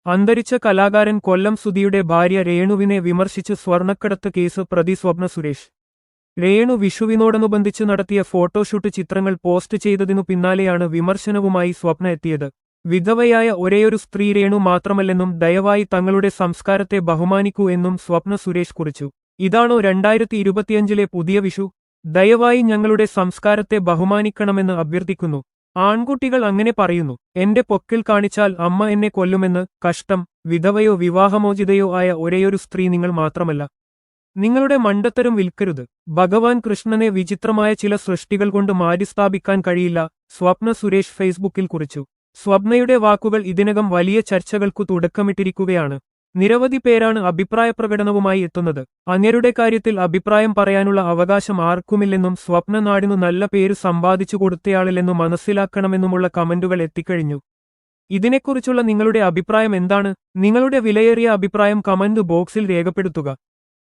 അന്തരിച്ച കലാകാരൻ കൊല്ലം സുധിയുടെ ഭാര്യ രേണുവിനെ വിമർശിച്ച് സ്വർണ്ണക്കടത്ത് കേസ് പ്രതി സ്വപ്ന സുരേഷ്. രേണു വിഷുവിനോടനുബന്ധിച്ച് നടത്തിയ ഫോട്ടോഷൂട്ട് ചിത്രങ്ങൾ പോസ്റ്റ് ചെയ്തതിനു പിന്നാലെയാണ് വിമർശനവുമായി സ്വപ്ന എത്തിയത്. വിധവയായ ഒരേയൊരു സ്ത്രീ രേണു മാത്രമല്ലെന്നും ദയവായി തങ്ങളുടെ സംസ്കാരത്തെ ബഹുമാനിക്കൂ എന്നും സ്വപ്ന സുരേഷ് കുറിച്ചു. ഇതാണോ 2025-ലെ പുതിയ വിഷു? ദയവായി ഞങ്ങളുടെ സംസ്കാരത്തെ ബഹുമാനിക്കണമെന്ന് അഭ്യർത്ഥിക്കുന്നു. ആൺകുട്ടികൾ അങ്ങനെ പറയുന്നു. എന്റെ പൊക്കിൽ കാണിച്ചാൽ അമ്മ എന്നെ കൊല്ലുമെന്ന്. കഷ്ടം. വിധവയോ വിവാഹമോചിതയോ ആയ ഒരേയൊരു സ്ത്രീ നിങ്ങൾ മാത്രമല്ല. നിങ്ങളുടെ മണ്ടത്തരം വിൽക്കരുത്. ഭഗവാൻ കൃഷ്ണനെ വിചിത്രമായ ചില സൃഷ്ടികൾ കൊണ്ട് മാറ്റിസ്ഥാപിക്കാൻ കഴിയില്ല. സ്വപ്ന സുരേഷ് ഫേസ്ബുക്കിൽ കുറിച്ചു. സ്വപ്നയുടെ വാക്കുകൾ ഇതിനകം വലിയ ചർച്ചകൾക്കു തുടക്കമിട്ടിരിക്കുകയാണ്. നിരവധി പേരാണ് അഭിപ്രായപ്രകടനവുമായി എത്തുന്നത്. അന്യരുടെ കാര്യത്തിൽ അഭിപ്രായം പറയാനുള്ള അവകാശം ആർക്കുമില്ലെന്നും സ്വപ്ന നാടിനു നല്ല പേര് സമ്പാദിച്ചു കൊടുത്തയാളില്ലെന്നു മനസ്സിലാക്കണമെന്നുമുള്ള കമന്റുകൾ എത്തിക്കഴിഞ്ഞു. ഇതിനെക്കുറിച്ചുള്ള നിങ്ങളുടെ അഭിപ്രായം എന്താണ്? നിങ്ങളുടെ വിലയേറിയ അഭിപ്രായം കമന്റ് ബോക്സിൽ രേഖപ്പെടുത്തുക.